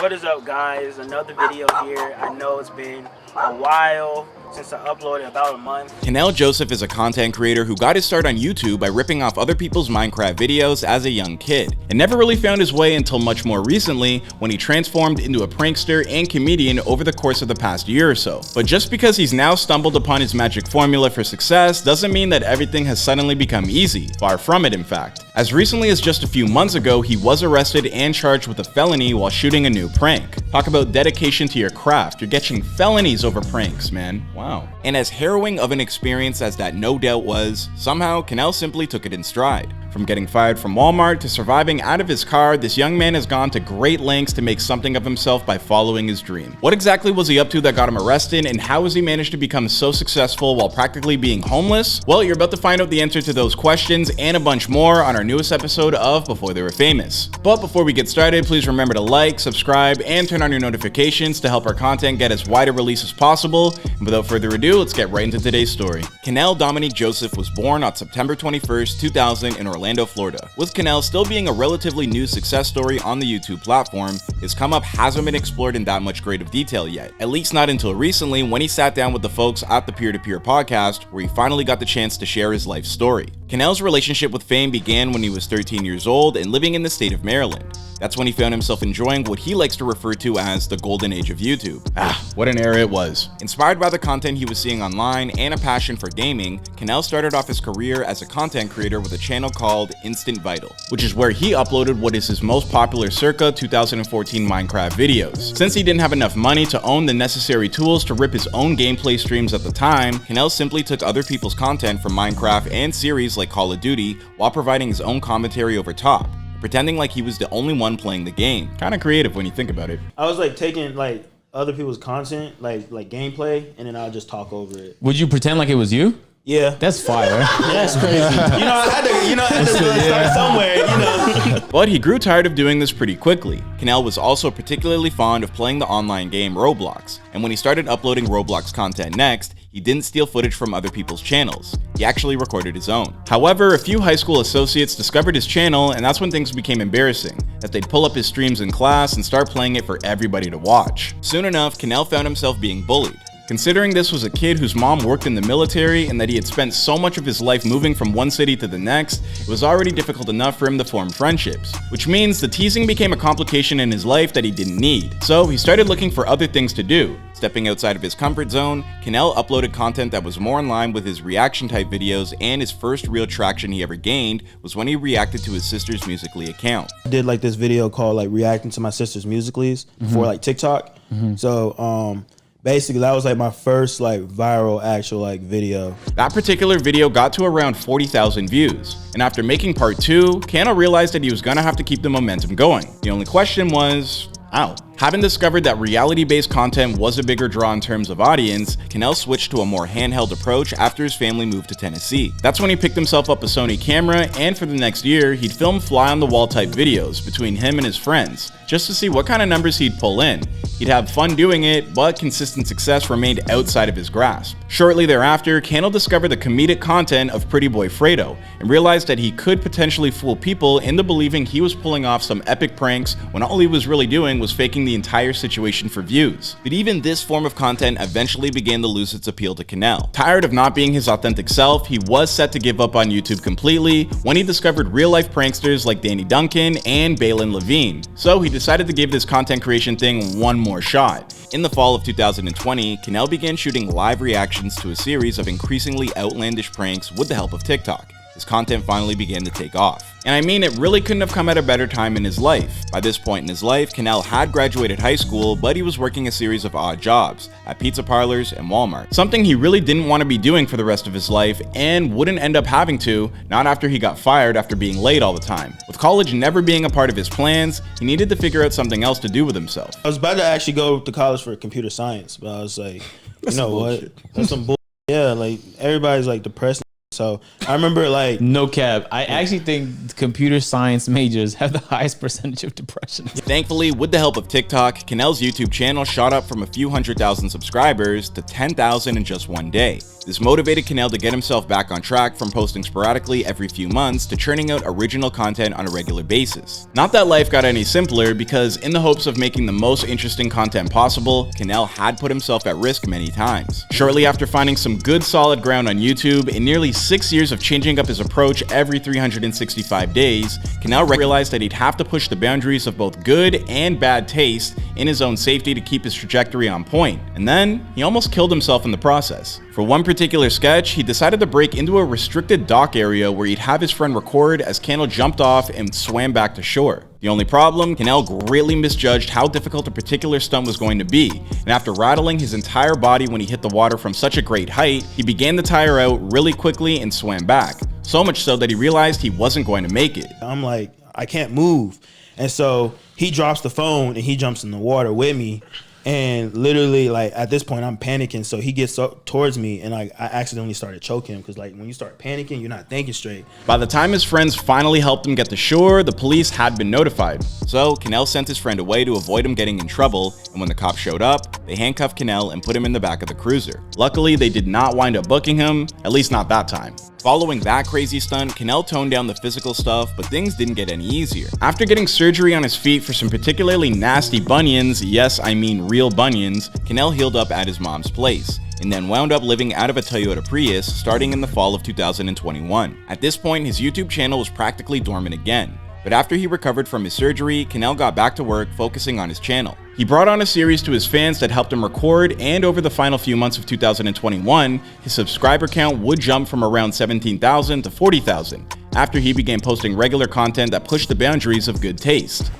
What is up, guys? Another video here. I know it's been a while since I uploaded, about a month. Kenel Joseph is a content creator who got his start on YouTube by ripping off other people's Minecraft videos as a young kid, and never really found his way until much more recently when he transformed into a prankster and comedian over the course of the past year or so. But just because he's now stumbled upon his magic formula for success doesn't mean that everything has suddenly become easy. Far from it, in fact. As recently as just a few months ago, he was arrested and charged with a felony while shooting a new prank. Talk about dedication to your craft. You're getting felonies over pranks, man. Wow. And as harrowing of an experience as that no doubt was, somehow Kenel simply took it in stride. From getting fired from Walmart to surviving out of his car, this young man has gone to great lengths to make something of himself by following his dream. What exactly was he up to that got him arrested, and how has he managed to become so successful while practically being homeless? Well, you're about to find out the answer to those questions and a bunch more on our newest episode of Before They Were Famous. But before we get started, please remember to like, subscribe, and turn on your notifications to help our content get as wide a release as possible. And without further ado, let's get right into today's story. Kenel Dominique Joseph was born on September 21st, 2000 in Orlando, Florida. With Kenel still being a relatively new success story on the YouTube platform, his come up hasn't been explored in that much great of detail yet, at least not until recently when he sat down with the folks at the Peer to Peer podcast, where he finally got the chance to share his life story. Kenel's relationship with fame began when he was 13 years old and living in the state of Maryland. That's when he found himself enjoying what he likes to refer to as the golden age of YouTube. What an era it was. Inspired by the content he was seeing online and a passion for gaming, Kenel started off his career as a content creator with a channel called Instant Vital, which is where he uploaded what is his most popular circa 2014 Minecraft videos. Since he didn't have enough money to own the necessary tools to rip his own gameplay streams at the time, Kenel simply took other people's content from Minecraft and series like Call of Duty while providing his own commentary over top, pretending like he was the only one playing the game. Kinda creative when you think about it. I was like taking like other people's content, like gameplay, and then I'll just talk over it. Would you pretend like it was you? Yeah. That's fire. That's crazy. I had to start somewhere, But he grew tired of doing this pretty quickly. Kenel was also particularly fond of playing the online game Roblox, and when he started uploading Roblox content next, he didn't steal footage from other people's channels. He actually recorded his own. However, a few high school associates discovered his channel, and that's when things became embarrassing, as they'd pull up his streams in class and start playing it for everybody to watch. Soon enough, Kenel found himself being bullied. Considering this was a kid whose mom worked in the military and that he had spent so much of his life moving from one city to the next, it was already difficult enough for him to form friendships, which means the teasing became a complication in his life that he didn't need. So he started looking for other things to do. Stepping outside of his comfort zone, Kenel uploaded content that was more in line with his reaction type videos, and his first real traction he ever gained was when he reacted to his sister's Musical.ly account. I did like this video called like reacting to my sister's Musical.lys for like TikTok. So basically, that was like my first like viral actual like video. That particular video got to around 40,000 views, and after making part 2, Kenel realized that he was gonna have to keep the momentum going. The only question was, how? Having discovered that reality-based content was a bigger draw in terms of audience, Kenel switched to a more handheld approach after his family moved to Tennessee. That's when he picked himself up a Sony camera, and for the next year, he'd film fly-on-the-wall type videos between him and his friends, just to see what kind of numbers he'd pull in. He'd have fun doing it, but consistent success remained outside of his grasp. Shortly thereafter, Kenel discovered the comedic content of Pretty Boy Fredo, and realized that he could potentially fool people into believing he was pulling off some epic pranks when all he was really doing was faking the entire situation for views. But even this form of content eventually began to lose its appeal to Kenel. Tired of not being his authentic self, he was set to give up on YouTube completely when he discovered real-life pranksters like Danny Duncan and Balin Levine. So he decided to give this content creation thing one more shot. In the fall of 2020, Kenel began shooting live reactions to a series of increasingly outlandish pranks with the help of TikTok. His content finally began to take off. And I mean, it really couldn't have come at a better time in his life. By this point in his life, Kenel had graduated high school, but he was working a series of odd jobs at pizza parlors and Walmart. Something he really didn't want to be doing for the rest of his life, and wouldn't end up having to, not after he got fired after being late all the time. With college never being a part of his plans, he needed to figure out something else to do with himself. I was about to actually go to college for computer science, but I was like, you know what? That's some bull. Yeah, like everybody's like depressed. So I remember like No cap. I actually think computer science majors have the highest percentage of depression. Thankfully, with the help of TikTok, Kanell's YouTube channel shot up from a few 100,000 subscribers to 10,000 in just one day. This motivated Kanell to get himself back on track from posting sporadically every few months to churning out original content on a regular basis. Not that life got any simpler, because in the hopes of making the most interesting content possible, Kanell had put himself at risk many times. Shortly after finding some good solid ground on YouTube, in nearly 6 years of changing up his approach every 365 days, Kanell realized that he'd have to push the boundaries of both good and bad taste in his own safety to keep his trajectory on point. And then, he almost killed himself in the process. For one particular sketch, he decided to break into a restricted dock area where he'd have his friend record as Kanell jumped off and swam back to shore. The only problem, Kanell greatly misjudged how difficult a particular stunt was going to be, and after rattling his entire body when he hit the water from such a great height, he began to tire out really quickly and swam back. So much so that he realized he wasn't going to make it. I'm like, I can't move. And so he drops the phone and he jumps in the water with me. And literally, like, at this point, I'm panicking. So he gets up towards me, and like I accidentally started choking him, because like when you start panicking, you're not thinking straight. By the time his friends finally helped him get to shore, the police had been notified. So Kanell sent his friend away to avoid him getting in trouble, and when the cops showed up, they handcuffed Kanell and put him in the back of the cruiser. Luckily, they did not wind up booking him, at least not that time. Following that crazy stunt, Kanell toned down the physical stuff, but things didn't get any easier. After getting surgery on his feet for some particularly nasty bunions, yes, I mean real bunions, Kanell healed up at his mom's place, and then wound up living out of a Toyota Prius starting in the fall of 2021. At this point, his YouTube channel was practically dormant again. But after he recovered from his surgery, Kanell got back to work focusing on his channel. He brought on a series to his fans that helped him record, and over the final few months of 2021, his subscriber count would jump from around 17,000 to 40,000, after he began posting regular content that pushed the boundaries of good taste.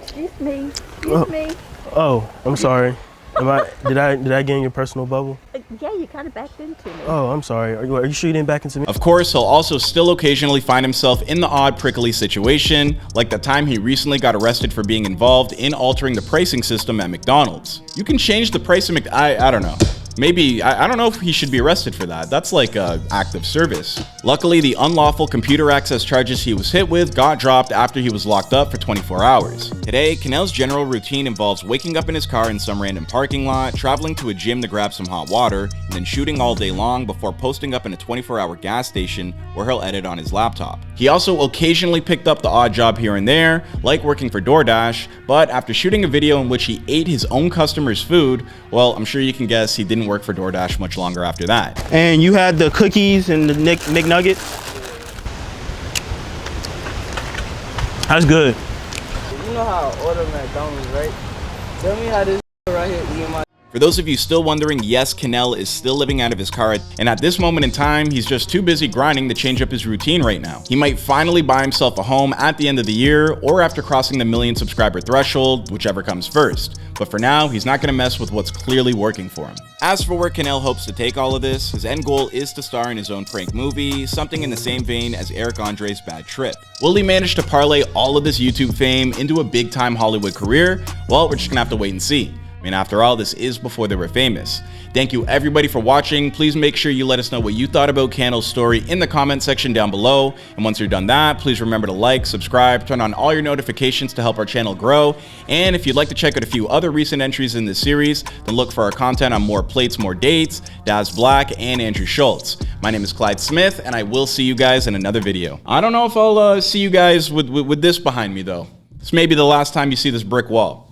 Excuse me. Excuse me. Oh, I'm sorry. Did I get in your personal bubble? Yeah, you kind of backed into me. Oh, I'm sorry. Are you sure you didn't back into me? Of course, he'll also still occasionally find himself in the odd prickly situation, like the time he recently got arrested for being involved in altering the pricing system at McDonald's. You can change the price of I don't know. Maybe, I don't know if he should be arrested for that. That's like an act of service. Luckily, the unlawful computer access charges he was hit with got dropped after he was locked up for 24 hours. Today, Kanell's general routine involves waking up in his car in some random parking lot, traveling to a gym to grab some hot water, and then shooting all day long before posting up in a 24-hour gas station where he'll edit on his laptop. He also occasionally picked up the odd job here and there, like working for DoorDash, but after shooting a video in which he ate his own customers' food, well, I'm sure you can guess he didn't work for DoorDash much longer after that. And you had the cookies and the McNuggets? That's good. You know how I order McDonald's, right? Tell me how this right here eating my. For those of you still wondering, yes, Kanell is still living out of his car, and at this moment in time, he's just too busy grinding to change up his routine right now. He might finally buy himself a home at the end of the year, or after crossing the 1 million subscriber threshold, whichever comes first. But for now, he's not going to mess with what's clearly working for him. As for where Kanell hopes to take all of this, his end goal is to star in his own prank movie, something in the same vein as Eric Andre's Bad Trip. Will he manage to parlay all of this YouTube fame into a big-time Hollywood career? Well, we're just gonna have to wait and see. I mean, after all, this is before they were famous. Thank you everybody for watching. Please make sure you let us know what you thought about Kanell's story in the comment section down below. And once you're done that, please remember to like, subscribe, turn on all your notifications to help our channel grow. And if you'd like to check out a few other recent entries in this series, then look for our content on More Plates, More Dates, Daz Black, and Andrew Schultz. My name is Clyde Smith, and I will see you guys in another video. I don't know if I'll see you guys with this behind me, though. This may be the last time you see this brick wall.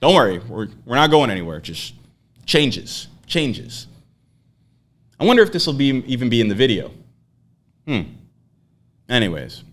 Don't worry, we're not going anywhere. Just changes. I wonder if this will even be in the video. Anyways.